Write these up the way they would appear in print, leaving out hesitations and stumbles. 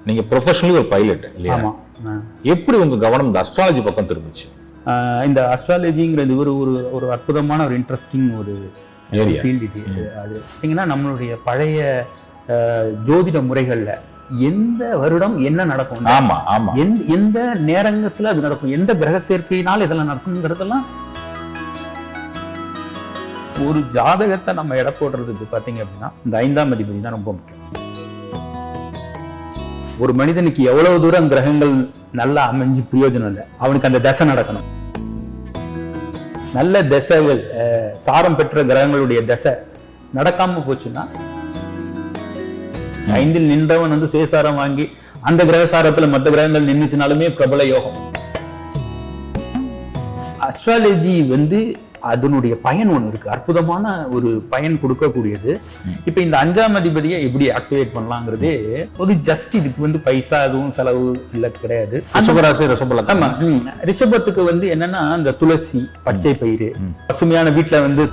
நீங்க ப்ரொஃபஷனலி ஒரு பைலட் இல்லையா? ஆமா. எப்படி உங்க கவனம் இந்த அஸ்ட்ராலஜி பக்கம் திரும்பிச்சு? இந்த அஸ்ட்ராலஜிங்கிறது ஒரு ஒரு ஒரு அற்புதமான ஒரு இன்ட்ரெஸ்டிங் ஒரு ஏரியா. ஃபீல்டு இது. அது பார்த்தீங்கன்னா நம்மளுடைய பழைய ஜோதிட முறைகள்ல எந்த வருடம் என்ன நடக்கும், ஆமா ஆமா, எந்த நேரத்துல அது நடக்கும், எந்த கிரக சேர்க்கையினால் இதெல்லாம் நடக்குங்கிறதெல்லாம் ஒரு ஜாதகத்தை நம்ம எடை போடுறதுக்கு பார்த்தீங்க அப்படின்னா இந்த 5ஆம் அதிபதி தான் ரொம்ப முக்கியம். ஒரு மனிதனுக்கு எவ்வளவு தூரம் கிரகங்கள் நல்லா அமைஞ்சு பிரயோஜனம் இல்லை, அவனுக்கு அந்த தசை நடக்கணும். நல்ல தசைகள் சாரம் பெற்ற கிரகங்களுடைய தசை நடக்காம போச்சுன்னா 5இல் நின்றவன் வந்து சுயசாரம் வாங்கி அந்த கிரகசாரத்துல மற்ற கிரகங்கள் நின்றுச்சுனாலுமே பிரபல யோகம். அஸ்ட்ராலஜி வந்து அதனுடைய பயன் ஒண்ணு இருக்கு, அற்புதமான ஒரு பயன் கொடுக்கக்கூடியது. இப்ப இந்த 5ஆம் அதிபதியை எப்படி ஆக்டிவேட் பண்ணலாங்கிறது ஒரு ஜஸ்ட் இதுக்கு வந்து பைசா எதுவும் செலவு இல்லை, கிடையாது. ரிஷபராசி ரிஷபலக்கம். ஆமா, ரிஷபத்துக்கு வந்து என்னன்னா இந்த துளசி, பச்சை பயிறு, பசுமையான வீட்டுல வந்து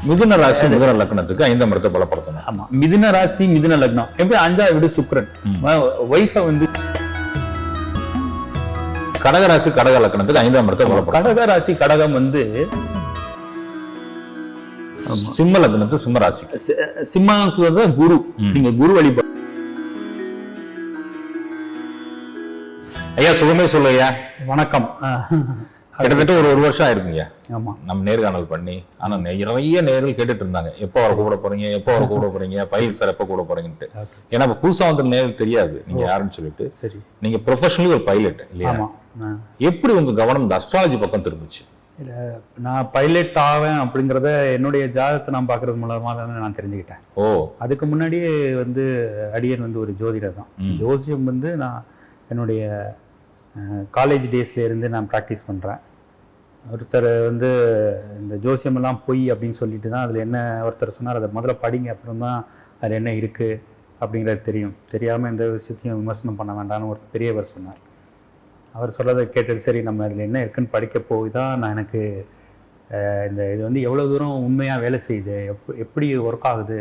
மிதுன ராசி மிதுன லக்னத்துக்கு 5ஆம் இடத்தை பலப்படுத்தணும். ஆமா, மிதுன ராசி மிதுன லக்னம் எப்படி 5ஆம் வீடு சுக்கிரன், வைஃப வந்து கடகராசி கடக லக்னத்துக்கு 5ஆம் இடத்தை பலப்படுத்தணும். கடகராசி கடகம் வந்து சிம்ம லக்னத்து சிம்ம ராசி. சிம்மத்துக்கு வந்து குரு, நீங்க குரு வழிபாடு. ஐயா சுகமே சொல்லுயா. வணக்கம். கிட்டத்தட்ட ஒரு வருஷம் ஆயிருக்குங்க ஆமா நம்ம நேர்காணல் பண்ணி. ஆனா நிறைய நேர்கள் கேட்டுட்டு இருந்தாங்க, எப்போ வர கூட போறீங்க, எப்போ வர கூட போறீங்க, பைலட் சார் எப்போ கூட போறீங்கன்ட்டு. ஏன்னா இப்ப புதுசா வந்து நேர்கள் தெரியாது நீங்க யாருன்னு சொல்லிட்டு. சரி, நீங்க ப்ரொஃபஷனலி ஒரு பைலட் இல்லையா? ஆமா. எப்படி உங்க கவனம் இந்த அஸ்ட்ராலஜி பக்கம் திரும்பிச்சு? இல்ல, நான் பைலட் ஆவேன் அப்படிங்கிறத என்னுடைய ஜாதகத்தை நான் பார்க்கறது மூலமா தானே நான் தெரிஞ்சுக்கிட்டேன். ஓ, அதுக்கு முன்னாடியே வந்து அடியன் வந்து ஒரு ஜோதிடர் தான். ஜோசியம் வந்து நான் என்னுடைய காலேஜ் டேஸ்ல இருந்து நான் ப்ராக்டிஸ் பண்ணுறேன். ஒருத்தர் வந்து இந்த ஜோசியமெல்லாம் பொய் அப்படின்னு சொல்லிட்டு தான் அதில் என்ன ஒருத்தர் சொன்னார், அதை முதல்ல படிங்க, அப்புறம் தான் அதில் என்ன இருக்குது அப்படிங்கிறது தெரியும், தெரியாமல் எந்த விஷயத்தையும் விமர்சனம் பண்ண வேண்டாம்னு ஒரு பெரியவர் சொன்னார். அவர் சொல்கிறத கேட்டது சரி, நம்ம அதில் என்ன இருக்குன்னு படிக்க போய் தான் நான் எனக்கு இந்த இது வந்து எவ்வளோ தூரம் உண்மையாக வேலை செய்யுது, எப்படி ஒர்க் ஆகுது,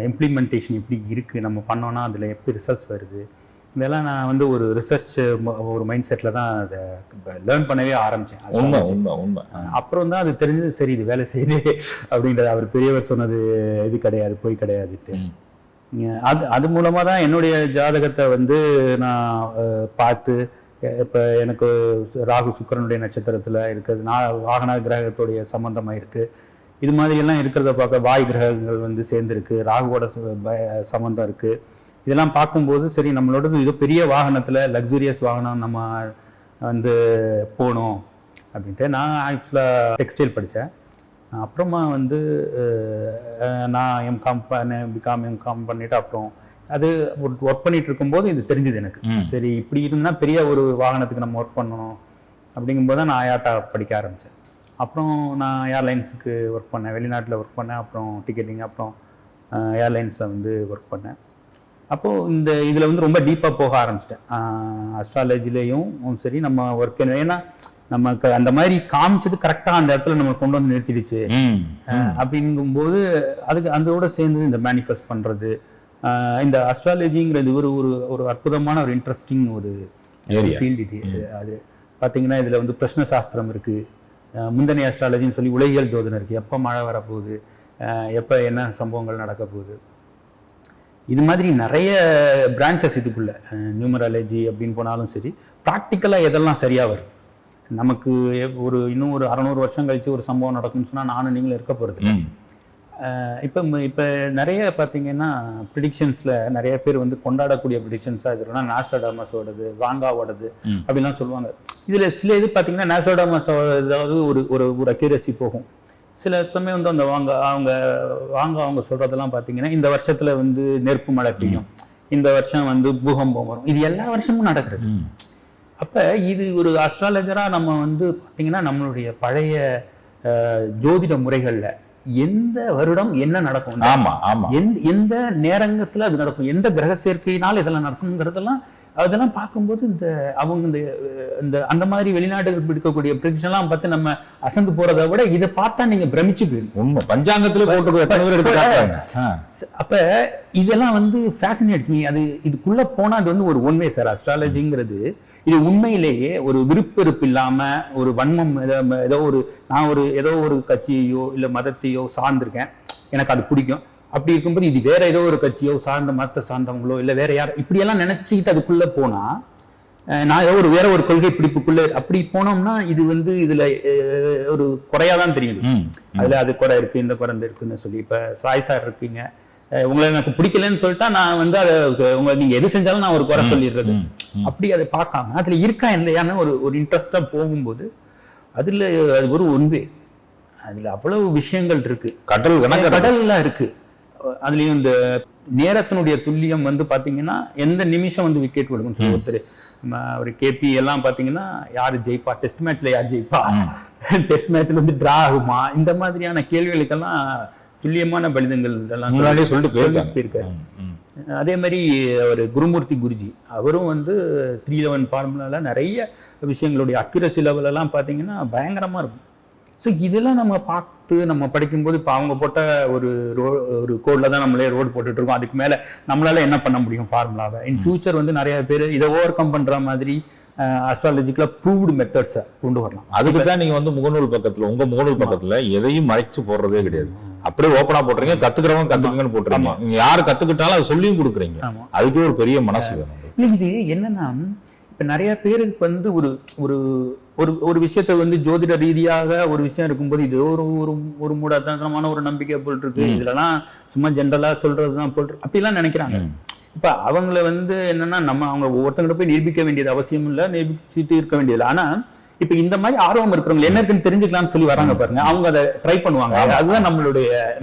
இம்ப்ளிமெண்டேஷன் எப்படி இருக்குது, நம்ம பண்ணோன்னா அதில் எப்படி ரிசல்ட்ஸ் வருது, இதெல்லாம் நான் வந்து ஒரு ரிசர்ச் ஒரு மைண்ட் செட்டில் தான் அதை லேர்ன் பண்ணவே ஆரம்பித்தேன். உண்மை உண்மை உண்மை. அப்புறம் தான் அது தெரிஞ்சது, சரி இது வேலை செய்யுது அப்படின்றது. அவர் பெரியவர் சொன்னது இது கிடையாது, போய் கிடையாதுட்டு. அது மூலமாக தான் என்னுடைய ஜாதகத்தை வந்து நான் பார்த்து, இப்போ எனக்கு ராகு சுக்கிரனுடைய நட்சத்திரத்தில் இருக்குது, வாகன கிரகத்துடைய சம்பந்தமாக இருக்குது, இது மாதிரியெல்லாம் இருக்கிறத பார்க்க வாய் கிரகங்கள் வந்து சேர்ந்துருக்கு, ராகுவோட சம்பந்தம் இருக்குது. இதெல்லாம் பார்க்கும்போது சரி, நம்மளோட இது பெரிய வாகனத்தில் லக்ஸூரியஸ் வாகனம் நம்ம வந்து போகணும் அப்படின்ட்டு. நான் ஆக்சுவலாக டெக்ஸ்டைல் படித்தேன். அப்புறமா வந்து நான் எம்காம் எம்காம் பண்ணிவிட்டு அப்புறம் அது ஒர்க் பண்ணிட்டு இருக்கும்போது இது தெரிஞ்சுது எனக்கு. சரி, இப்படி இருந்தால் பெரிய ஒரு வாகனத்துக்கு நம்ம ஒர்க் பண்ணணும் அப்படிங்கும்போது தான் நான் ஆயாட்டா படிக்க ஆரம்பித்தேன். அப்புறம் நான் ஏர்லைன்ஸுக்கு ஒர்க் பண்ணேன், வெளிநாட்டில் ஒர்க் பண்ணேன், அப்புறம் டிக்கெட்டிங், அப்புறம் ஏர்லைன்ஸில் வந்து ஒர்க் பண்ணேன். அப்போது இந்த இதில் வந்து ரொம்ப டீப்பாக போக ஆரம்பிச்சிட்டேன். அஸ்ட்ராலஜிலையும் சரி நம்ம ஒர்க், ஏன்னா நமக்கு அந்த மாதிரி காமிச்சது கரெக்டாக அந்த இடத்துல நம்ம கொண்டு வந்து நிறுத்திடுச்சு அப்படிங்கும்போது அதுக்கு அதோட சேர்ந்து இந்த மேனிஃபெஸ்ட் பண்ணுறது, இந்த அஸ்ட்ராலஜிங்கிறது ஒரு ஒரு ஒரு அற்புதமான ஒரு இன்ட்ரெஸ்டிங் ஒரு ஃபீல்டு இது. அது பார்த்தீங்கன்னா இதில் வந்து பிரஷ்ன சாஸ்திரம் இருக்குது, முந்தனை அஸ்ட்ராலஜின்னு சொல்லி உலகியல் ஜோதிடம் இருக்குது, எப்போ மழை வரப்போகுது, எப்போ என்ன சம்பவங்கள் நடக்க போகுது, இது மாதிரி நிறைய பிரான்ச்சஸ் இதுக்குள்ள. நியூமராலஜி அப்படின்னு போனாலும் சரி, ப்ராக்டிக்கலாக எதெல்லாம் சரியாக வரும். நமக்கு இன்னும் ஒரு 600 வருஷம் கழிச்சு ஒரு சம்பவம் நடக்கும்னு சொன்னால் நானும் நீங்களும் இருக்க போகிறது. இப்போ நிறைய பார்த்தீங்கன்னா ப்ரிடிக்ஷன்ஸில் நிறைய பேர் வந்து கொண்டாடக்கூடிய ப்ரிடிக்ஷன்ஸாக இருக்குன்னா நாஸ்ட்ராடமஸோடது, வாங்காவோடது அப்படிலாம் சொல்லுவாங்க. இதில் சில இது பார்த்தீங்கன்னா நாஸ்ட்ராடமஸோட ஏதாவது ஒரு அக்யூரசி போகும். சில சமயம் வந்து அந்த அவங்க சொல்கிறதெல்லாம் பார்த்தீங்கன்னா இந்த வருஷத்தில் வந்து நெருப்பு மழை பெய்யும், இந்த வருஷம் வந்து பூகம்பம் வரும், இது எல்லா வருஷமும் நடக்கிறது. அப்போ இது ஒரு அஸ்ட்ராலஜராக நம்ம வந்து பார்த்தீங்கன்னா நம்மளுடைய பழைய ஜோதிட முறைகளில் எந்த வருடம் என்ன நடக்கும், ஆமா ஆமா, எந்த நேரத்தில் அது நடக்கும், எந்த கிரக சேர்க்கையினால் இதெல்லாம் நடக்குங்கிறதெல்லாம் அதெல்லாம் பார்க்கும்போது அவங்க இந்த அந்த மாதிரி வெளிநாடுகள் இருக்கக்கூடிய ப்ரெடிக்ஷன்லாம் பார்த்து நம்ம அசந்து போறதை விட இதை பார்த்தா நீங்க பிரமிச்சு போயிடும். உண்மை, பஞ்சாங்கத்துல போட்டு. அப்ப இதெல்லாம் வந்து ஃபேசினேட்ஸ் மீ. அது இதுக்குள்ள போனா அது வந்து ஒரு ஒன்வே சார். அஸ்ட்ராலஜிங்கிறது இது உண்மையிலேயே ஒரு விருப்பெருப்பு இல்லாம ஒரு வன்மம், ஏதோ ஒரு கட்சியையோ இல்ல மதத்தையோ சார்ந்திருக்கேன், எனக்கு அது பிடிக்கும், அப்படி இருக்கும்போது இது வேற ஏதோ ஒரு கட்சியோ சார்ந்த மதத்தை சார்ந்தவங்களோ இல்ல வேற யாரும் இப்படியெல்லாம் நினைச்சுக்கிட்டு அதுக்குள்ள போனா, நான் ஏதோ வேற ஒரு கொள்கை பிடிப்புக்குள்ள அப்படி போனோம்னா இது வந்து இதுல ஒரு குறையாதான் தெரியுது. அதுல அது குறை இருக்கு, இந்த குறை இருக்குன்னு சொல்லி. இப்ப சாய் சார் இருக்கீங்க, உங்களை எனக்கு பிடிக்கலன்னு சொல்லிட்டா நான் வந்து அதை நீங்க எது செஞ்சாலும் நான் ஒரு குறை சொல்லிடுறது. அப்படி அதை பார்க்காம அதுல இருக்கா இல்லையான்னு ஒரு இன்ட்ரெஸ்டா போகும்போது அதுல அது ஒரு ஒன்வே. அதுல அவ்வளவு விஷயங்கள் இருக்கு, கடல்லாம் இருக்கு. அதுலயும் இந்த நேரத்தினுடைய துல்லியம் வந்து பாத்தீங்கன்னா எந்த நிமிஷம் வந்து விக்கெட் விடுக்கும். ஒருத்தர் ஒரு கேபி எல்லாம் பாத்தீங்கன்னா யாரு ஜெயிப்பா, டெஸ்ட் மேட்ச்ல யார் ஜெயிப்பா, டெஸ்ட் மேட்ச்ல வந்து டிரா ஆகுமா, இந்த மாதிரியான கேள்விகளுக்கெல்லாம் துல்லியமான பலிதங்கள் இதெல்லாம் சொல்லிட்டு போயிருக்காரு. அதே மாதிரி ஒரு குருமூர்த்தி குருஜி, அவரும் வந்து 311 ஃபார்முலால நிறைய விஷயங்களுடைய அக்யூரசி லெவல் எல்லாம் பார்த்தீங்கன்னா பயங்கரமா இருக்கும். ஸோ இதெல்லாம் நம்ம பார்த்து நம்ம படிக்கும்போது இப்போ அவங்க போட்ட ஒரு கோடில் தான் நம்மளே ரோடு போட்டுட்டு இருக்கோம். அதுக்கு மேலே நம்மளால என்ன பண்ண முடியும் ஃபார்முலாவை? இன் ஃபியூச்சர் வந்து நிறைய பேர் இதை ஓவர் கம் பண்ற மாதிரி அஸ்ட்ராலஜிக்கலா ப்ரூவ்டு மெத்தட்ஸை கொண்டு வரலாம். அதுக்கு தான் நீங்க வந்து முகநூல் பக்கத்துல, உங்க முகநூல் பக்கத்துல எதையும் மறைச்சு போடுறதே கிடையாது. அப்படியே ஓப்பனா போட்டுறீங்க, கத்துக்கிறவங்க கத்துக்குங்கன்னு போட்டுறீங்க. நீங்க யாரு கத்துக்கிட்டாலும் அதை சொல்லியும் கொடுக்குறீங்க. அதுக்கே ஒரு பெரிய மனசு வேணும். இது என்னன்னா, இப்ப நிறைய பேருக்கு வந்து ஒரு விஷயத்த வந்து ஜோதிட ரீதியாக ஒரு விஷயம் இருக்கும்போது இது ஒரு மூடத்தனமான ஒரு நம்பிக்கை போல் இருக்கு, இதுலலாம் சும்மா ஜென்ரலா சொல்றதுதான் போல் இருக்கு அப்படிலாம் நினைக்கிறாங்க. இப்ப அவங்கள வந்து என்னன்னா, நம்ம அவங்க ஒவ்வொருத்தங்கிட்ட போய் நிரூபிக்க வேண்டியது அவசியம் இல்லை, நிரூபிச்சுட்டு இருக்க வேண்டியது. ஆனா இப்ப இந்த மாதிரி ஆர்வம் இருக்கிறவங்க என்ன இருக்குன்னு தெரிஞ்சுக்கலாம்னு சொல்லி வராங்க பாருங்க, அவங்க அதை ட்ரை பண்ணுவாங்க. அதுதான்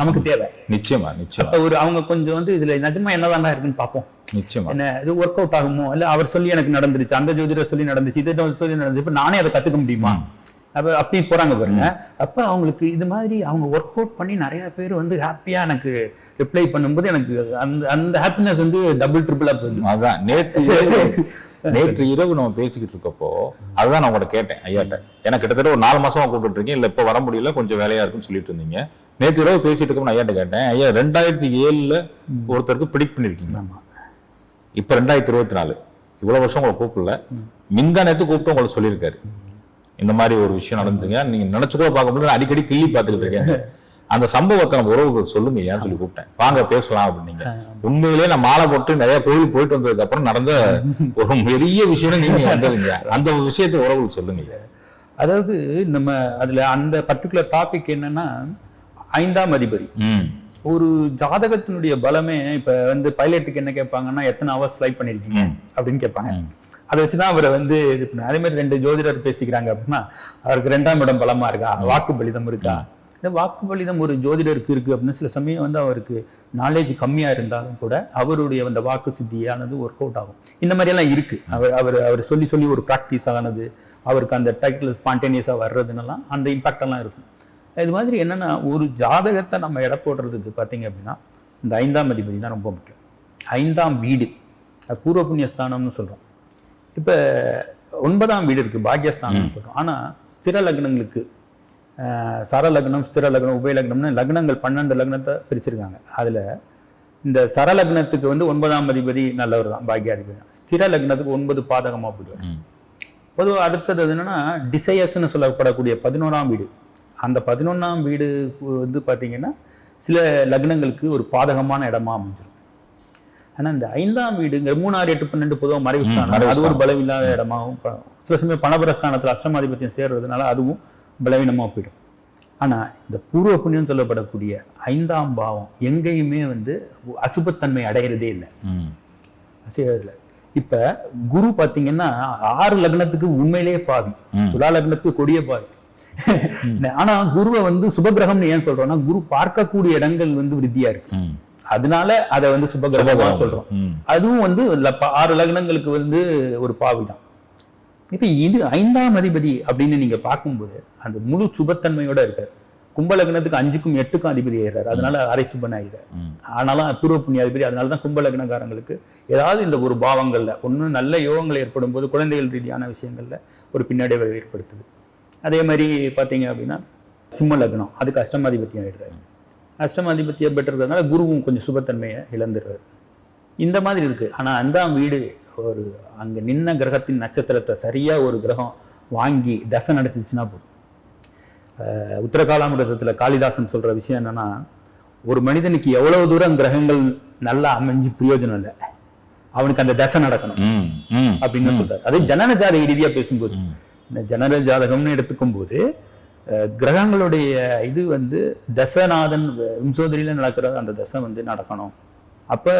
நமக்கு தேவை. நிச்சயமா. அவங்க கொஞ்சம் வந்து இதுல நிஜமா என்னதான் இருக்குன்னு பார்ப்போம். நிச்சயமா என்ன இது ஒர்க் அவுட் ஆகுமோ, இல்ல அவர் சொல்லி எனக்கு நடந்துருச்சு, அந்த ஜோதிடர் சொல்லி நடந்துச்சு, இதை சொல்லி நடந்துச்சு, இப்ப நானே அதை கத்துக்க முடியுமா, அப்படி போறாங்க பாருங்க. அப்ப அவங்களுக்கு இது மாதிரி அவங்க ஒர்க் அவுட் பண்ணி நிறைய பேர் வந்து ஹாப்பியா எனக்கு ரிப்ளை பண்ணும்போது எனக்கு அந்த ஹாப்பினஸ் வந்து டபுள் ட்ரிபிளா போகுது. அதான் நேற்று இரவு நம்ம பேசிக்கிட்டு இருக்கப்போ அதுதான் நான் உங்கள்கிட்ட கேட்டேன் ஐயாட்ட. எனக்கு கிட்டத்தட்ட ஒரு 4 மாசமா கூப்பிட்டு இருக்கீங்க, இல்ல இப்ப வர முடியல, கொஞ்சம் வேலையா இருக்குன்னு சொல்லிட்டு இருந்தீங்க. நேற்று இரவு பேசிட்டு இருக்கோம், ஐயாட்ட கேட்டேன், ஐயா 2007 ஒருத்தருக்கு ப்ரெடிக்ட் பண்ணிருக்கீங்க, இப்ப 2024 இவ்வளவு வருஷம் உங்களை கூப்பிடல, மின்தா நேற்று கூப்பிட்டு உங்களை சொல்லியிருக்காரு இந்த மாதிரி ஒரு விஷயம் நடந்துங்க, நீங்க நினைச்சு கூட பார்க்க முடியல, அடிக்கடி கிள்ளி பார்த்துக்கிட்டு இருக்கேன், அந்த சம்பவத்தை நம்ம உறவுகள் சொல்லுங்க ஏன்னு சொல்லி கூப்பிட்டேன், வாங்க பேசலாம் அப்படின்னீங்க. உண்மையிலேயே நான் மாலை போட்டு நிறைய கோயில் போயிட்டு வந்ததுக்கு அப்புறம் நடந்த ஒரு பெரிய விஷயம் நீங்க வந்ததுங்க, அந்த விஷயத்தை உறவுகள் சொல்லுங்க. அதாவது நம்ம அதுல அந்த பர்டிகுலர் டாபிக் என்னன்னா, 5ஆம் அதிபதி. ஒரு ஜாதகத்தினுடைய பலமே இப்ப வந்து பைலட்டுக்கு என்ன கேட்பாங்கன்னா, எத்தனை ஹவர்ஸ் ஃபிளைட் பண்ணிருக்கீங்க அப்படின்னு கேட்பாங்க. அதை வச்சுதான் அவரை வந்து அதே மாதிரி 2 ஜோதிடர் பேசிக்கிறாங்க அப்படின்னா, அவருக்கு 2ஆம் இடம் பலமா இருக்கா, வாக்கு பலிதம் இருக்கா. இந்த வாக்கு பலிதம் ஒரு ஜோதிடருக்கு இருக்கு அப்படின்னு சில சமயம் வந்து அவருக்கு நாலேஜ் கம்மியா இருந்தாலும் கூட அவருடைய அந்த வாக்கு சித்தியானது ஒர்க் அவுட் ஆகும். இந்த மாதிரி எல்லாம் இருக்கு. அவர் சொல்லி ஒரு ப்ராக்டிஸ் ஆனது, அவருக்கு அந்த டைட்டில் ஸ்பான்டேனியஸா வர்றதுன்னெல்லாம் அந்த இம்பாக்ட் எல்லாம் இருக்கும். இது மாதிரி என்னன்னா, ஒரு ஜாதகத்தை நம்ம எடை போடுறதுக்கு பார்த்தீங்க அப்படின்னா இந்த 5ஆம் அதிபதி தான் ரொம்ப முக்கியம். 5ஆம் வீடு பூர்வ புண்ணிய ஸ்தானம்னு சொல்றோம். இப்போ 9ஆம் வீடு இருக்கு, பாக்யஸ்தானம்னு சொல்றோம். ஆனா ஸ்திர லக்னங்களுக்கு சர லக்னம், ஸ்திர லக்னம், உபய லக்னம்னு லக்னங்கள் 12 லக்னத்தை பிரிச்சிருக்காங்க. அதுல இந்த சர லக்னத்துக்கு வந்து 9ஆம் அதிபதி நல்லவர் தான், பாக்யாதிபதி தான். ஸ்திர லக்னத்துக்கு 9 பாதகமா போயிடுவார். பொதுவாக அடுத்தது என்னன்னா டிசையர்ஸ்ன்னு சொல்லப்படக்கூடிய 11ஆம் வீடு. அந்த 11ஆம் வீடு வந்து பார்த்தீங்கன்னா சில லக்னங்களுக்கு ஒரு பாதகமான இடமா அமைஞ்சிடும். ஆனால் இந்த 5ஆம் வீடுங்கிற 3, 6, 8, 12 பொதுவாக மறைவு ஸ்தானம், அது ஒரு பலவில்லாத இடமாகவும், சில சமயம் பணபரஸ்தானத்தில் அஷ்டமாதிபத்தியம் சேர்றதுனால அதுவும் பலவீனமாக போயிடும். ஆனால் இந்த பூர்வ புண்ணியம் சொல்லப்படக்கூடிய 5ஆம் பாவம் எங்கேயுமே வந்து அசுபத்தன்மை அடைகிறதே இல்லை, அசைவதில்லை. இப்ப குரு பார்த்தீங்கன்னா 6 லக்னத்துக்கு உண்மையிலேயே பாவி, துலா லக்னத்துக்கு கொடிய பாவி. ஆனா குருவை வந்து சுபகிரகம்னு ஏன் சொல்றோம்னா, குரு பார்க்கக்கூடிய இடங்கள் வந்து விருத்தியா இருக்கு, அதனால அதை வந்து சுபகிரகம் சொல்றோம். அதுவும் வந்து 6 லக்னங்களுக்கு வந்து ஒரு பாவிதான். இப்ப இது 5ஆம் அதிபதி அப்படின்னு நீங்க பார்க்கும்போது அந்த முழு சுபத்தன்மையோட இருக்காரு. கும்ப லக்னத்துக்கு 5க்கும் 8க்கும் அதிபதி ஆயிடுறாரு, அதனால அரை சுபன் ஆயிடுறாரு. ஆனாலும் பூர்வ புண்ணியாதிபதி. அதனாலதான் கும்ப லக்னக்காரங்களுக்கு ஏதாவது இந்த ஒரு பாவங்கள்ல ஒண்ணு நல்ல யோகங்கள் ஏற்படும் போது குழந்தைகள் ரீதியான விஷயங்கள்ல ஒரு பின்னடைவை ஏற்படுத்துது. அதே மாதிரி பாத்தீங்க அப்படின்னா சிம்ம லக்னம், அதுக்கு அஷ்டமாதிபத்தியம் ஆயிடுறாரு. அஷ்டமாதிபத்தியம் பெற்றிருக்கிறதுனால குருவும் கொஞ்சம் சுபத்தன்மையை இழந்துடுறாரு. இந்த மாதிரி இருக்கு. ஆனா 5ஆம் வீடு ஒரு அங்க நின்ன கிரகத்தின் நட்சத்திரத்தை சரியா ஒரு கிரகம் வாங்கி தசை நடத்திச்சுன்னா போதும். உத்தரகாலாமிரதத்துல காளிதாசன் சொல்ற விஷயம் என்னன்னா, ஒரு மனிதனுக்கு எவ்வளவு தூரம் கிரகங்கள் நல்லா அமைஞ்சு பிரயோஜனம் இல்லை, அவனுக்கு அந்த தசை நடக்கணும் அப்படின்னு சொல்றாரு. அது ஜனன ஜாதக ரீதியா பேசும்போது, இந்த ஜனன ஜாதகம்னு எடுத்துக்கும் போது கிரகங்களுடைய இது வந்து தசநாதன் வம்சோதரியில நடக்கிற அந்த தசை வந்து நடக்கணும். அப்ப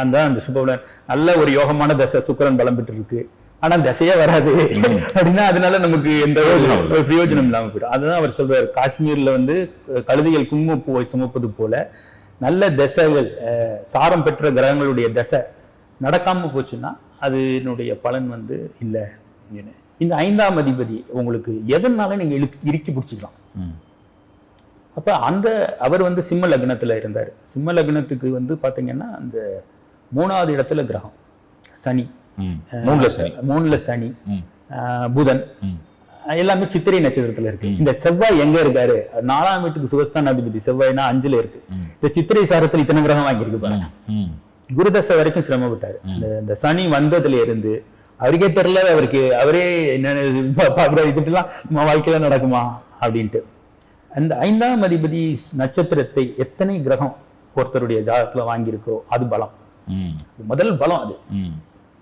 அந்த சுபபலன் நல்ல ஒரு யோகமான தசை, சுக்கிரன் பலம் பெற்று இருக்கு, ஆனா தசையே வராது அப்படின்னா அதனால நமக்கு எந்த பிரயோஜனம் இல்லாம போயிடும். அதுதான் அவர் சொல்றாரு, காஷ்மீர்ல வந்து கழுதைகள் குங்குமப்பூவை சுமப்பது போல நல்ல தசைகள் சாரம் பெற்ற கிரகங்களுடைய தசை நடக்காம போச்சுன்னா அதனுடைய பலன் வந்து இல்லை. இந்த 5ஆம் அதிபதி உங்களுக்கு எதனால நீங்க இறுக்கி பிடிச்சிக்கலாம். அப்ப அவர் வந்து சிம்ம லக்னத்துல இருந்தார். சிம்ம லக்னத்துக்கு வந்து பாத்தீங்கன்னா அந்த 3வது இடத்துல கிரகம் சனி, 3ல சனி, புதன் எல்லாமே சித்திரை நட்சத்திரத்துல இருக்கு. இந்த செவ்வாய் எங்க இருக்காரு, 4ஆம் வீட்டுக்கு சுகஸ்தான அதிபதி செவ்வாய்னா 5ல இருக்கு. இந்த சித்திரை சாரத்துல இத்தனை கிரகம் வாங்கியிருக்கு பாருங்க. குருதசை வரைக்கும் சிரமப்பட்டாரு. இந்த சனி வந்ததுல இருந்து அவருக்கே தெரியல, அவரே என்ன இதுலாம் நம்ம வாழ்க்கையில நடக்குமா அப்படின்ட்டு. அந்த 5ஆம் அதிபதி நட்சத்திரத்தை எத்தனை கிரகம் ஒருத்தருடைய ஜாதகத்துல வாங்கியிருக்கோ அது பலம். முதல் பலம் அது.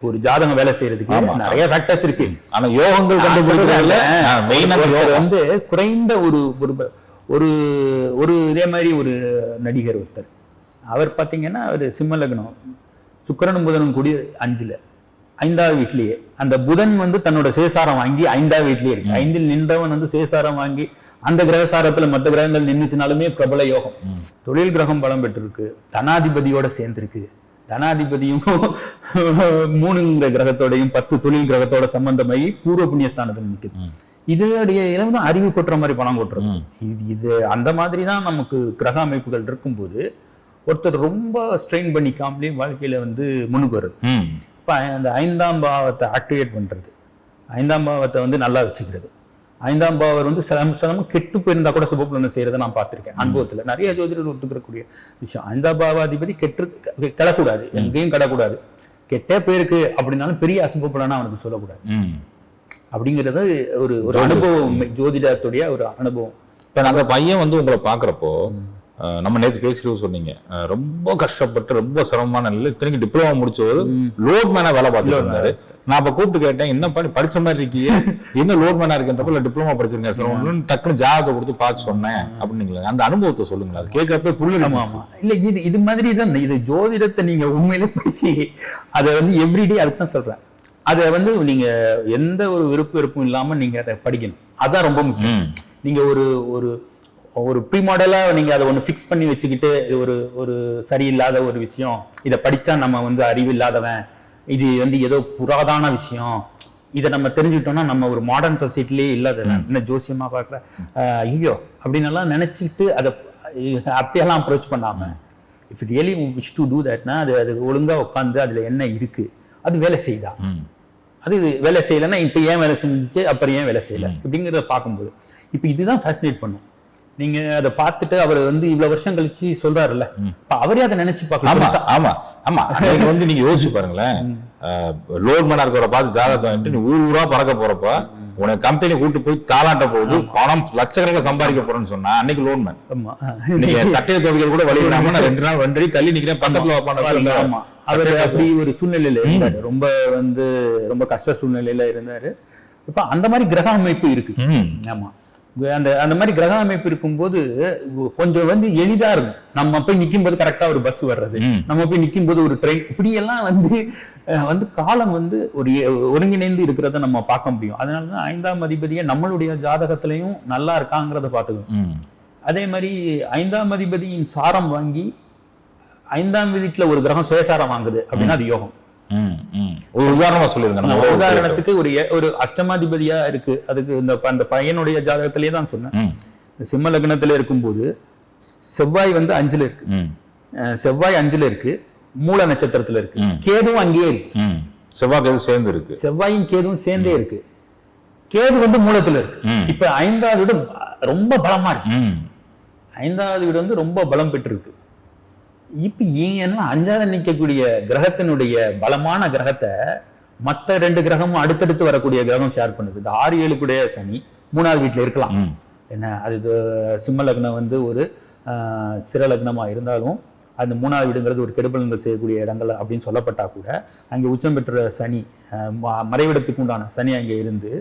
ஒரு ஜாதகம் வேலை செய்யறதுக்கு நிறைய ஃபேக்டர்ஸ் இருக்கு. ஆனா யோகங்கள் கண்டுபிடிக்கிறது வந்து குறைந்த ஒரு இதே மாதிரி ஒரு நடிகர் ஒருத்தர், அவர் பாத்தீங்கன்னா அவர் சிம்ம லக்னம், சுக்கிரனும் புதனும் கூடி 5ல 5வது வீட்லயே. அந்த புதன் வந்து தன்னோட சேசாரம் வாங்கி 5வது வீட்லயே இருக்கு. 5ல் நின்றவன் வந்து சேசாரம் வாங்கி அந்த கிரகசாரத்துல மற்ற கிரகங்கள் நின்றுச்சுனாலுமே பிரபல யோகம். தொழில் கிரகம் பலம் பெற்றிருக்கு, தனாதிபதியோட சேர்ந்திருக்கு. தனாதிபதியும் 3 கிரகத்தோடையும் 10 தொழில் கிரகத்தோட சம்பந்தமாகி பூர்வ புண்ணியஸ்தானத்தில் நிற்குது. இதோடைய இளவு அறிவு கொட்டுற மாதிரி பணம் கொட்டுறது. இது அந்த மாதிரி தான் நமக்கு கிரக அமைப்புகள் இருக்கும்போது ஒருத்தர் ரொம்ப ஸ்ட்ரெயின் பண்ணிக்காமலே வாழ்க்கையில வந்து முன்னுக்கு வருது. இப்போ அந்த 5ஆம் பாவத்தை ஆக்டிவேட் பண்றது, 5ஆம் பாவத்தை வந்து நல்லா வச்சுக்கிறது. 5ஆம் பாவர் வந்து சிலமும் கெட்டு போயிருந்தா கூட சுபபலனை செய்யறதை நான் பார்த்திருக்கேன் அனுபவத்துல. நிறைய ஜோதிடர் ஒத்துக்கிறக்கூடிய விஷயம். 5ஆம் பாவாதிபதி கெடக்கூடாது, எங்கேயும் கெடக்கூடாது. கெட்டே போயிருக்கு அப்படின்னாலும் பெரிய அசுப பலனா அவனுக்கு சொல்லக்கூடாது. அப்படிங்கிறது ஒரு அனுபவம், ஜோதிடத்துடைய ஒரு அனுபவம். அந்த பையன் வந்து உங்களை பாக்குறப்போ, நம்ம நேற்று பேசிட்டு சொன்னீங்க ரொம்ப கஷ்டப்பட்டு ரொம்ப சிரமமான நிலையில இத்தனைக்கு டிப்ளமா முடிச்சவர் லோட் மேனா வேலை பார்த்துட்டு இருந்தாரு. நான் அப்ப கூப்பிட்டு கேட்டேன், என்ன படிச்ச மாதிரி இருக்கீங்க, என்ன லோட் மேனா இருக்கேன்றப்ப இல்ல டிப்ளமா படிச்சிருக்கேன் சார், டக்குன்னு ஜாதகத்தை கொடுத்து பார்த்து சொன்னேன் அப்படிங்களா. அந்த அனுபவத்தை சொல்லுங்களா, அது கேட்கறப்ப புள்ளி. இல்ல இது மாதிரி தான். இது ஜோதிடத்தை நீங்க உண்மையிலே படிச்சு அதை வந்து எவ்ரிடே அதுக்கு தான் சொல்றேன். அதை வந்து நீங்க எந்த ஒரு விருப்பம் இல்லாம நீங்க அதை படிக்கணும். அதான் ரொம்ப முக்கியம். நீங்க ஒரு ப்ரீ மாடலா நீங்க அதை ஒன்று ஃபிக்ஸ் பண்ணி வச்சுக்கிட்டு ஒரு சரியில்லாத ஒரு விஷயம், இதை படிச்சா நம்ம வந்து அறிவு இல்லாதவன், இது வந்து ஏதோ புராதான விஷயம், இதை நம்ம தெரிஞ்சுக்கிட்டோம்னா நம்ம ஒரு மாடர்ன் சொசைட்டிலேயே இல்லாத என்ன ஜோசியமா பார்க்கல ஐயோ அப்படின்னு எல்லாம் நினைச்சிட்டு அதை அப்படியெல்லாம் அப்ரோச் பண்ணாம, if it really wish to do தட்னா அது ஒழுங்கா உட்காந்து அதுல என்ன இருக்கு, அது வேலை செய்தா, அது வேலை செய்யலைன்னா இப்ப ஏன் வேலை செஞ்சுச்சு, அப்புறம் ஏன் வேலை செய்யல அப்படிங்கிறத பார்க்கும்போது இப்ப இதுதான் ஃபேசினேட் பண்ணும். நீங்க அதை பார்த்துட்டு அவர் வந்து இவ்வளவு வருஷம் கழிச்சு சொல்றாருல்ல, அவரே அதை நினைச்சு பார்க்கலாம். ஆமா ஆமா நீங்க வந்து நீங்க யோசிச்சு பாருங்களேன், லோன் மேனா இருக்கிற பார்த்து ஜாதகத்தை வந்துட்டு நீ ஊரா பறக்க போறப்ப உனக்கு கம்பெனி கூட்டு போய் தாளாட்ட போகுது, பணம் லட்சக்கணக்கில் சம்பாதிக்க போறேன்னு சொன்னா அன்னைக்கு லோன் மேன். நீங்க சட்டையை துவைக்கிற கூட வழி இல்லாம நான் 2 நாள் 2 அடி தள்ளி நிக்கிறேன் பக்கத்துல வைப்பான. அவர் அப்படி ஒரு சூழ்நிலையில இருந்தாரு, ரொம்ப கஷ்ட சூழ்நிலையில இருந்தாரு. இப்ப அந்த மாதிரி கிரக அமைப்பு இருக்கு. ஆமா, அந்த மாதிரி கிரக அமைப்பு இருக்கும்போது கொஞ்சம் வந்து எளிதா இருக்கும். நம்ம போய் நிக்கும் போது கரெக்டா ஒரு பஸ் வர்றது, நம்ம போய் நிக்கும் போது ஒரு ட்ரெயின், இப்படி எல்லாம் வந்து காலம் வந்து ஒரு ஒருங்கிணைந்து இருக்கிறத நம்ம பார்க்க முடியும். அதனாலதான் 5ஆம் அதிபதியை நம்மளுடைய ஜாதகத்திலையும் நல்லா இருக்காங்கிறத பார்த்துக்கணும். அதே மாதிரி 5ஆம் அதிபதியின் சாரம் வாங்கி 5ஆம் வீட்டுல ஒரு கிரகம் சுயசாரம் வாங்குது அப்படின்னா அது யோகம். ஒரு உதாரணமா சொல்லிருங்க. உதாரணத்துக்கு ஒரு அஷ்டமாதிபதியா இருக்கு, அதுக்கு அந்த பையனுடைய ஜாதகத்திலேயே தான் சொன்னேன். சிம்ம லக்னத்துல இருக்கும்போது செவ்வாய் வந்து 5ல் இருக்கு. செவ்வாய் 5ல் இருக்கு, மூல நட்சத்திரத்துல இருக்கு. கேதுவும் அங்கேயே இருக்கு. செவ்வாய் கேது சேர்ந்து இருக்கு. செவ்வாயும் கேதுவும் சேர்ந்தே இருக்கு. கேது வந்து மூலத்துல இருக்கு. இப்ப 5வது வீடு ரொம்ப பலமா இருக்கு. 5வது வீடு வந்து ரொம்ப பலம் பெற்று இருக்கு. இப்ப ஏன்னா 5வது நிற்கக்கூடிய கிரகத்தினுடைய பலமான கிரகத்தை மற்ற 2 கிரகமும் அடுத்தடுத்து வரக்கூடிய கிரகம் ஷேர் பண்ணுது. இந்த 6, 7 கூடிய சனி 3வது வீட்டுல இருக்கலாம். என்ன அது சிம்ம லக்னம் வந்து ஒரு சிற லக்னமா இருந்தாலும் அந்த 3வது வீடுங்கிறது ஒரு கெடுபலன்கள் செய்யக்கூடிய இடங்கள் அப்படின்னு சொல்லப்பட்டா கூட அங்கே உச்சம் பெற்ற சனி, மறைவிடத்துக்கு உண்டான சனி அங்கே இருந்து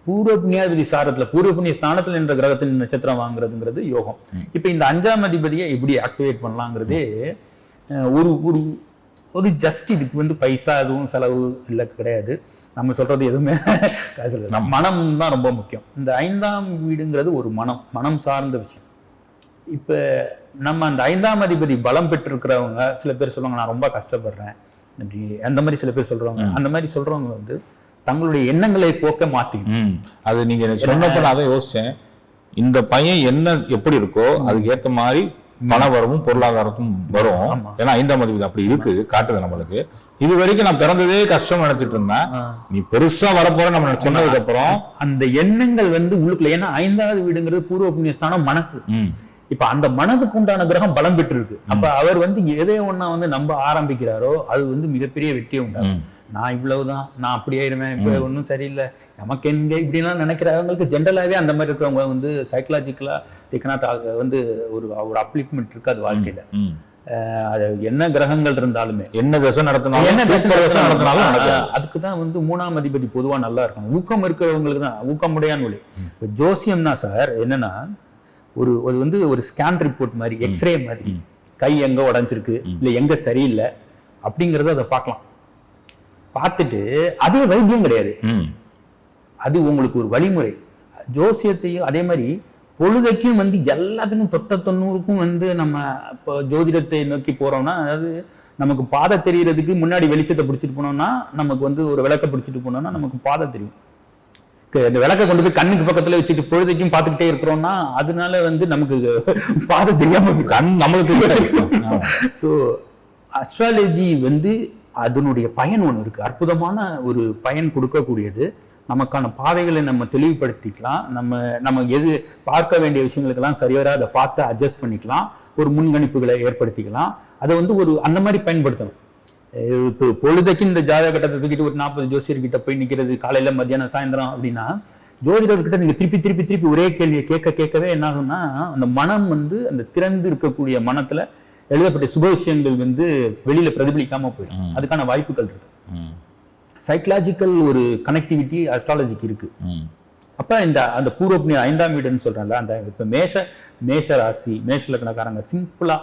பூர்வ புண்ணியாதிபதி சாரத்துல பூர்வ புண்ணிய ஸ்தானத்துல என்ற கிரகத்தின் நட்சத்திரம் வாங்குறதுங்கிறது யோகம். இப்ப இந்த 5ஆம் அதிபதியை எப்படி ஆக்டிவேட் பண்ணலாங்கிறதே ஒரு ஒரு ஜஸ்ட் இதுக்கு வந்து பைசா எதுவும் செலவு இல்லை கிடையாது. நம்ம சொல்றது எதுவுமே மனம் தான் ரொம்ப முக்கியம். இந்த 5ஆம் வீடுங்கிறது ஒரு மனம் சார்ந்த விஷயம். இப்ப நம்ம அந்த 5ஆம் அதிபதி பலம் பெற்றிருக்கிறவங்க சில பேர் சொல்லுவாங்க நான் ரொம்ப கஷ்டப்படுறேன் அந்த மாதிரி, சில பேர் சொல்றவங்க அந்த மாதிரி சொல்றவங்க வந்து தங்களுடைய எண்ணங்களை போக்க மாத்திக்கணும். அது நீங்க சொன்னப்ப நான் அதை யோசிச்சேன். இந்த பையன் என்ன எப்படி இருக்கோ அதுக்கு ஏத்த மாதிரி பண வரவும் பொருளாதாரமும் வரும். ஏன்னா 5ஆம் அதிபதி அப்படி இருக்கு, காட்டுது நம்மளுக்கு. இது வரைக்கும் நான் பிறந்ததே கஷ்டம் நினைச்சிட்டு இருந்தேன். நீ பெருசா வரப்போற நம்ம சொன்னதுக்கு அப்புறம் அந்த எண்ணங்கள் வந்து உள்ளுக்குள்ள, ஏன்னா 5வது வீடுங்கிறது பூர்வ புண்ணியஸ்தானம் மனசு. இப்ப அந்த மனதுக்கு உண்டான கிரகம் பலம் பெற்று இருக்கு. அப்ப அவர் வந்து எதை ஒன்னா வந்து நம்ப ஆரம்பிக்கிறாரோ அது வந்து மிகப்பெரிய வெற்றியை உண்டாகும். நான் இவ்வளவுதான், நான் அப்படி ஆயிடுவேன், இப்ப ஒன்றும் சரியில்லை, நமக்கு எங்க இப்படிலாம் நினைக்கிறவங்களுக்கு ஜென்ரலாவே அந்த மாதிரி இருக்கிறவங்க வந்து சைக்கலாஜிக்கலா வந்து ஒரு அப்லிப்மெண்ட் இருக்காது வாழ்க்கையில. அது என்ன கிரகங்கள் இருந்தாலுமே என்ன தசை நடத்தினாலும் அதுக்குதான் வந்து 3ஆம் அதிபதி பொதுவா நல்லா இருக்கணும். ஊக்கம் இருக்கிறவங்களுக்கு தான் ஊக்கமுடையான் ஒளி. ஜோசியம்னா சார் என்னன்னா அது வந்து ஒரு ஸ்கேன் ரிப்போர்ட் மாதிரி, எக்ஸ்ரே மாதிரி. கை எங்க உடைஞ்சிருக்கு இல்ல எங்க சரியில்லை அப்படிங்கறத அதை பார்க்கலாம். பார்த்துட்டு அதே வைத்தியம் கிடையாது, அது உங்களுக்கு ஒரு வழிமுறை. ஜோசியத்தையும் அதே மாதிரி பொழுதைக்கும் வந்து எல்லாத்துக்கும் தொட்ட 90க்கும் வந்து நம்ம இப்போ ஜோதிடத்தை நோக்கி போறோம்னா, அதாவது நமக்கு பாதை தெரியறதுக்கு முன்னாடி வெளிச்சத்தை பிடிச்சிட்டு போனோம்னா, நமக்கு வந்து ஒரு விளக்க பிடிச்சிட்டு போனோம்னா நமக்கு பாதை தெரியும். இந்த விளக்க கொண்டு போய் கண்ணுக்கு பக்கத்துல வச்சுட்டு பொழுதைக்கும் பார்த்துக்கிட்டே இருக்கிறோம்னா அதனால வந்து நமக்கு பாதை தெரியாம கண் நம்மளுக்கு தெரியும். ஸோ அஸ்ட்ராலஜி வந்து அதனுடைய பயன் ஒன்று இருக்கு, அற்புதமான ஒரு பயன் கொடுக்கக்கூடியது. நமக்கான பாதைகளை நம்ம தெளிவுபடுத்திக்கலாம். நம்ம எது பார்க்க வேண்டிய விஷயங்களுக்கெல்லாம் சரிவர அதை பார்த்து அட்ஜஸ்ட் பண்ணிக்கலாம், ஒரு முன்கணிப்புகளை ஏற்படுத்திக்கலாம். அதை வந்து ஒரு அந்த மாதிரி பயன்படுத்தணும். இப்போ பொழுதைக்கு இந்த ஜாதக கட்டத்தை தூக்கிட்டு ஒரு 40 ஜோசியர்கிட்ட போய் நிற்கிறது காலையில மத்தியானம் சாயந்தரம் அப்படின்னா, ஜோதிடர்கிட்ட நீங்க திருப்பி ஒரே கேள்வியை கேட்கவே என்ன ஆகும்னா, அந்த மனம் வந்து அந்த திறந்து இருக்கக்கூடிய மனத்துல எழுதப்பட்ட சுப விஷயங்கள் வந்து வெளியில பிரதிபலிக்காம போயிடும். அதுக்கான வாய்ப்புகள் இருக்கு. சைக்கலாஜிக்கல் ஒரு கனெக்டிவிட்டி அஸ்ட்ராலஜிக்கு இருக்கு. அப்ப அந்த பூர்வ புண்ணிய 5ஆம் வீடுன்னு சொல்றேன்ல, அந்த இப்ப மேஷ ராசி மேஷ லக்னக்காரங்க சிம்பிளா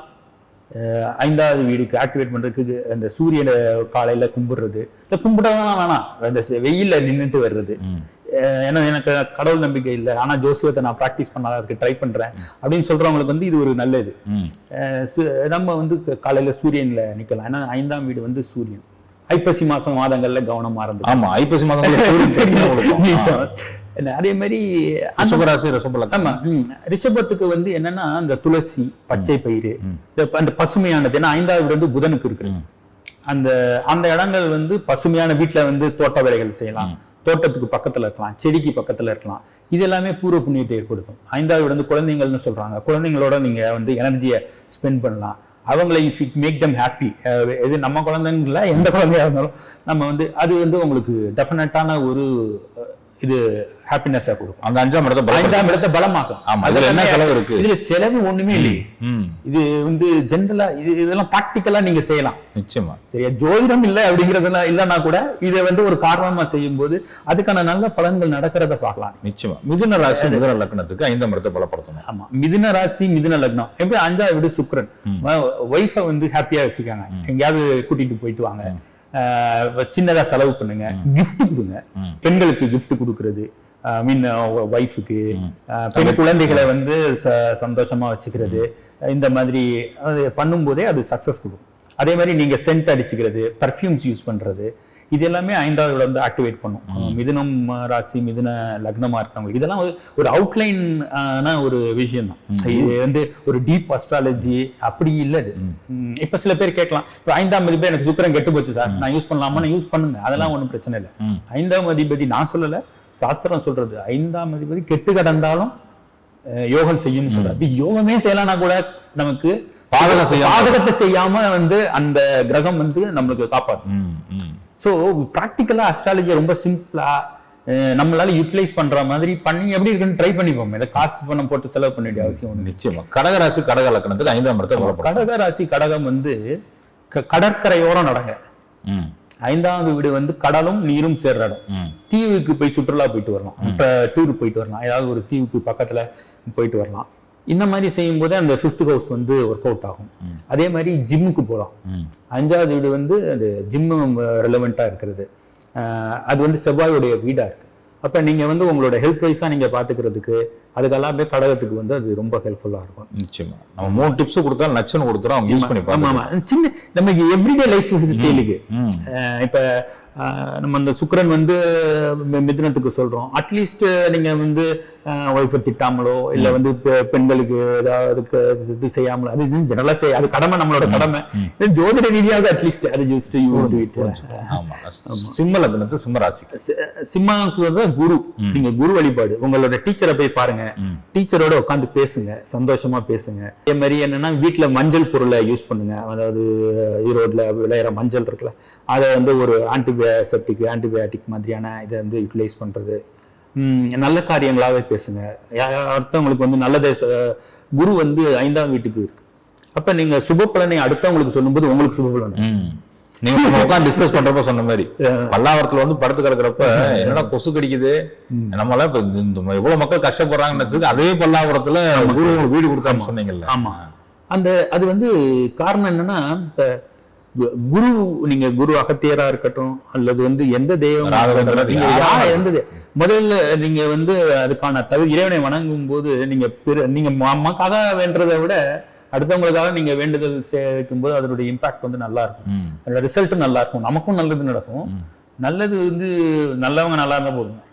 5வது வீடுக்கு ஆக்டிவேட் பண்றதுக்கு அந்த சூரியனை காலையில கும்பிடுறது, இல்லை கும்பிடலாம் வேணாம், அந்த வெயில்ல நின்றுட்டு வர்றது. ஏன்னா எனக்கு கடவுள் நம்பிக்கை இல்லை, ஆனா ஜோசியத்தை நான் ப்ராக்டிஸ் பண்ணாத அதுக்கு ட்ரை பண்றேன் அப்படின்னு சொல்றவங்களுக்கு வந்து இது ஒரு நல்லது. நம்ம வந்து காலையில சூரியன்ல நிக்கலாம். ஏன்னா 5ஆம் வீடு வந்து சூரியன். ஐப்பசி மாதங்கள்ல கவனமா இருந்தது. ஆமா, ஐப்பசி மாதங்கள்ல அதே மாதிரி ரிஷபத்துக்கு வந்து என்னன்னா அந்த துளசி, பச்சை பயிறு, அந்த பசுமையானது. ஏன்னா 5வது வந்து புதனுக்கு இருக்கு. அந்த இடங்கள் வந்து பசுமையான வீட்டுல வந்து தோட்ட வேலைகள் செய்யலாம், தோட்டத்துக்கு பக்கத்துல இருக்கலாம், செடிக்கு பக்கத்துல இருக்கலாம். இது எல்லாமே பூர்வ புண்ணியத்தை ஏற்படுத்தும். 5வது வந்து குழந்தைங்கள்னு சொல்றாங்க, குழந்தைங்களோட நீங்க வந்து எனர்ஜியை ஸ்பெண்ட் பண்ணலாம். அவங்களை if it make them happy, இது நம்ம குழந்தைங்கள எந்த குழந்தையா இருந்தாலும் நம்ம வந்து அது வந்து உங்களுக்கு டெஃபினட்டான ஒரு இது ஹாப்பினஸா கொடுக்கும். அந்த 5ஆம் இடத்தை பலமாக்கும். அதுல என்ன செலவு இருக்கு? இதுல செலவு ஒண்ணுமே இல்லையே. இது வந்து ஜென்ரலா இதெல்லாம் பிராக்டிக்கலா நீங்க செய்யலாம். நிச்சயமா. சரியா, ஜோதிடம் இல்லை அப்படிங்கறதுலாம் இல்லைன்னா கூட இதை வந்து ஒரு காரணமா செய்யும் போது அதுக்கான நல்ல பலன்கள் நடக்கிறத பார்க்கலாம். நிச்சயமா. மிதுன ராசி மிதுன லக்னத்துக்கு 5ஆம் இடத்தை பலப்படுத்தணும். ஆமா, மிதுன ராசி மிதுன லக்னம் எப்படி 5வது வீடு சுக்கிரன். ஒய்ஃபை வந்து ஹாப்பியா வச்சுக்காங்க, எங்கேயாவது கூட்டிட்டு போயிட்டு வாங்க, சின்னதா செலவு பண்ணுங்க, கிஃப்ட் கொடுங்க. பெண்களுக்கு கிஃப்ட் கொடுக்கறது, ஒய்ஃபுக்கு, பெண் குழந்தைகளை வந்து சந்தோஷமா வச்சுக்கிறது, இந்த மாதிரி பண்ணும்போதே அது சக்சஸ் கொடுக்கும். அதே மாதிரி நீங்க சென்ட் அடிச்சுக்கிறது, பர்ஃப்யூம்ஸ் யூஸ் பண்றது, இது எல்லாமே 5வது வீடு வந்து ஆக்டிவேட் பண்ணும். மிதுனம் ராசி, மிதுன லக்னமா இருக்காங்க, இதெல்லாம் ஒரு அவுட்லைன் ஒரு விஷயம் தான். இது வந்து ஒரு டீப் அஸ்ட்ராலஜி அப்படி இல்லை இது. இப்ப சில பேர் கேட்கலாம், இப்போ 5ஆம் அதிபதி எனக்கு சுக்கிரன் கெட்டு போச்சு சார், நான் யூஸ் பண்ணலாமா? யூஸ் பண்ணுங்க, அதெல்லாம் ஒன்றும் பிரச்சனை இல்லை. 5ஆம் அதிபதி நான் சொல்லல, சாஸ்திரம் சொல்றது 5ஆம் அதிபதி கெட்டு கடந்தாலும் யோகம் செய்யும் சொல்றாரு. யோகமே செய்யலாம்னா கூட நமக்கு பாதகத்தை செய்யாம வந்து அந்த கிரகம் வந்து நம்மளுக்கு காப்பாற்றும். ஸோ ப்ராக்டிக்கலா அஸ்ட்ராலஜி ரொம்ப சிம்பிளா நம்மளால யூட்டிலைஸ் பண்ற மாதிரி பண்ணி எப்படி இருக்குன்னு ட்ரை பண்ணிப்போம். இதை காசு பணம் போட்டு செலவு பண்ண வேண்டிய அவசியம் ஒன்று. நிச்சயமா. கடகராசி கடக லக்னத்துக்கு 5ஆம் இடத்துல கடகராசி கடகம் வந்து கடற்கரையோரம் நடங்க. 5வது வீடு வந்து கடலும் நீரும் சேர்ற இடம். தீவுக்கு போய் சுற்றுலா போயிட்டு வரலாம், டூர் போயிட்டு வரலாம், ஏதாவது ஒரு தீவுக்கு பக்கத்துல போயிட்டு வரலாம். இந்த மாதிரி செய்யும் போதே அந்த 5th ஹவுஸ் வந்து ஒர்க் அவுட் ஆகும். அதே மாதிரி ஜிம்முக்கு போகலாம். 5வது வீடு வந்து அது ஜிம்மு ரெலவெண்டா இருக்கிறது. அது வந்து செவ்வாயுடைய வீடா இருக்கு. அப்ப நீங்க வந்து உங்களோட ஹெல்த் வைஸா நீங்க பாத்துக்கிறதுக்கு அதுக்கெல்லாமே கடகத்துக்கு வந்து அது ரொம்ப ஹெல்ப்ஃபுல்லா இருக்கும். நிச்சயமா. நம்ம 3 டிப்ஸ் கொடுத்தா நச்சன் கொடுத்துறோம், அவங்க யூஸ் பண்ணி பாருங்க. ஆமா, சின்ன நமக்கு எவ்ரிடே லைஃப் ஸ்டைலுக்கு. இப்ப நம்ம அந்த சுக்கிரன் வந்து மிதுனத்துக்கு சொல்றோம், அட்லீஸ்ட் நீங்க வந்து ஒய்ஃபை திட்டாமலோ இல்ல வந்து பெண்களுக்கு ஏதாவது இது செய்யாமலோ, அது ஜெனரலா செய்ய, அது கடமை, நம்மளோட கடமை. ஜோதிட ரீதியாக அட்லீஸ்ட் அது ஜஸ்ட் யூ டு இட். ஆமா. சிம்ம லக்னத்து சிம்ம ராசி. சிம்மத்துக்கு வந்து குரு. நீங்க குரு வழிபாடு, உங்களோட டீச்சரை போய் பாருங்க, டீச்சரோட உட்காந்து பேசுங்க, சந்தோஷமா பேசுங்க. அதே மாதிரி என்னன்னா வீட்டுல மஞ்சள் பொருளை யூஸ் பண்ணுங்க. அதாவது ஈரோட்ல விளையிற மஞ்சள் இருக்குல்ல, அதை வந்து ஒரு ஆன்டிபயோட்டிக் மாதிரியான இதை வந்து யூட்டிலைஸ் பண்றது. நல்ல காரியங்களாவே பேசுங்க. அடுத்தவங்களுக்கு வந்து நல்லதே. குரு வந்து 5ஆம் வீட்டுக்கு இருக்கு. அப்ப நீங்க சுப பலனை அடுத்தவங்களுக்கு சொல்லும்போது உங்களுக்கு சுப பலன். நீங்க உட்காந்து டிஸ்கஸ் பண்றப்ப சொன்ன மாதிரி பல்லாவரத்துல வந்து படுத்து கிடக்குறப்ப என்னடா கொசு கடிக்குது, நம்மள எவ்வளவு மக்கள் கஷ்டப்படுறாங்கன்னு அதே பல்லாவரத்துல குரு வீடு கொடுத்தான்னு சொன்னீங்கல்ல. ஆமா, அந்த அது வந்து காரணம் என்னன்னா, குரு நீங்க குரு அகத்தியரா இருக்கட்டும் அல்லது வந்து எந்த தெய்வம் முதல்ல நீங்க வந்து அதுக்கான இறைவனை வணங்கும் போது நீங்க நமக்காக வேண்டதை விட அடுத்தவங்களுக்காக நீங்க வேண்டுதல் வைக்கும் போது அதனுடைய இம்பாக்ட் வந்து நல்லா இருக்கும், அதோட ரிசல்ட்டும் நல்லா இருக்கும், நமக்கும் நல்லது நடக்கும். நல்லது வந்து நல்லவங்க நல்லா இருந்தா போதுங்க.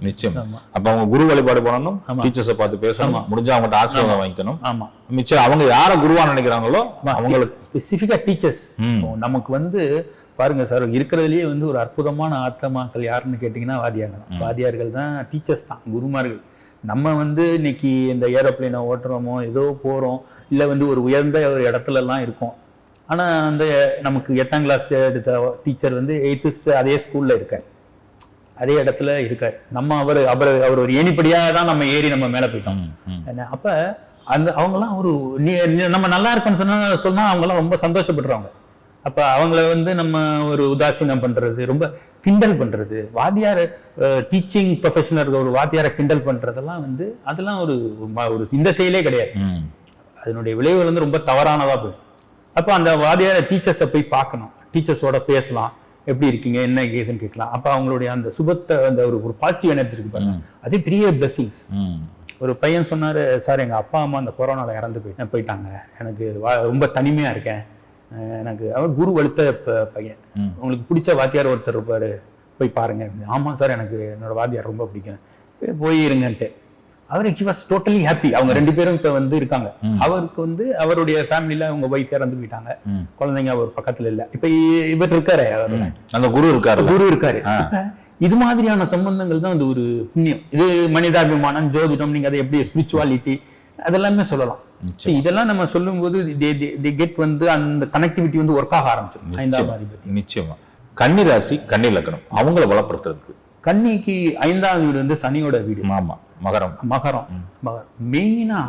நிச்சயம். அப்ப அவங்க குரு வழிபாடு பண்ணணும், டீச்சர்ஸை பார்த்து பேசணும், முடிஞ்சா அவங்கள்ட்ட ஆசீர்வாதம் வாங்கிக்கணும். ஆமா, மிச்சம் அவங்க யார குருவா நினைக்கிறாங்களோ அவங்களுக்கு ஸ்பெசிஃபிக்கா டீச்சர்ஸ். நமக்கு வந்து பாருங்க சார், இருக்கிறதுலயே வந்து ஒரு அற்புதமான ஆத்மாக்கள் யாருன்னு கேட்டீங்கன்னா வாதியார்கள் தான், டீச்சர்ஸ் தான், குருமார்கள். நம்ம வந்து இன்னைக்கு இந்த ஏரோப்ளைனை ஓட்டுறோமோ, ஏதோ போறோம், இல்ல வந்து ஒரு உயர்ந்த ஒரு இடத்துல எல்லாம் இருக்கோம். ஆனா அந்த நமக்கு 8ஆம் கிளாஸ் எடுத்த டீச்சர் வந்து 8th அதே ஸ்கூல்ல இருக்காரு, அதே இடத்துல இருக்காரு. நம்ம அவர் ஒரு ஏணிப்படியா தான் நம்ம ஏறி நம்ம மேல போயிட்டோம். அப்ப அந்த அவங்கெல்லாம் ஒரு நம்ம நல்லா இருக்குன்னு சொன்னா அவங்கெல்லாம் ரொம்ப சந்தோஷப்படுறாங்க. அப்ப அவங்கள வந்து நம்ம ஒரு உதாசீனம் பண்றது, ரொம்ப கிண்டல் பண்றது, வாத்தியார் டீச்சிங் ப்ரொஃபஷனல் ஒரு வாத்தியாரை கிண்டல் பண்றதெல்லாம் வந்து அதெல்லாம் ஒரு இந்த செயலே கிடையாது. அதனுடைய விளைவுகள் வந்து ரொம்ப தவறானதா போயிடும். அப்ப அந்த வாத்தியார டீச்சர்ஸை போய் பார்க்கணும், டீச்சர்ஸோட பேசலாம், எப்படி இருக்கீங்க என்ன ஏதுன்னு கேட்கலாம். அப்ப அவங்களுடைய அந்த சுபத்தை அந்த ஒரு பாசிட்டிவ் எனர்ஜி இருக்கு பாருங்க, அது பெரிய பிளெஸிங்ஸ். ஒரு பையன் சொன்னாரு, சார் எங்க அப்பா அம்மா அந்த கொரோனால இறந்து போயிட்டாங்க, எனக்கு ரொம்ப தனிமையா இருக்கேன், எனக்கு அவர் குரு வலுத்த பையன், உங்களுக்கு பிடிச்ச வாத்தியார் ஒருத்தர் இருப்பாரு போய் பாருங்க. ஆமா சார் எனக்கு என்னோட வாத்தியார் ரொம்ப பிடிக்கும், போயிருங்கன்ட்டு. அவர் ஹி வாஸ் டோட்டலி ஹாப்பி. அவங்க 2 பேரும் இப்ப வந்து இருக்காங்க. அவருக்கு வந்து அவருடைய ஃபேமிலியில அவங்க வைஃப் இறந்து போயிட்டாங்க, குழந்தைங்க அவர் பக்கத்துல இல்ல. இப்ப இவர் இருக்காரு, அந்த குரு இருக்காரு. இது மாதிரியான சம்பந்தங்கள் தான் அது ஒரு புண்ணியம். இது மனிதாபிமானம், ஜோதிடம், நீங்க அதை எப்படி ஸ்பிரிச்சுவாலிட்டி அதெல்லாமே சொல்லலாம். இதெல்லாம் நம்ம சொல்லும் போது கெட் வந்து அந்த கனெக்டிவிட்டி வந்து ஒர்க் ஆக ஆரம்பிச்சிடும். 5ஆம் அதிபதி. நிச்சயமா. கன்னி ராசி கன்னி லக்னம் அவங்கள பலப்படுத்துறதுக்கு கன்னிக்கு 5ஆம் வீடு வந்து சனியோட வீடு. ஆமா, மகரம் மெயினா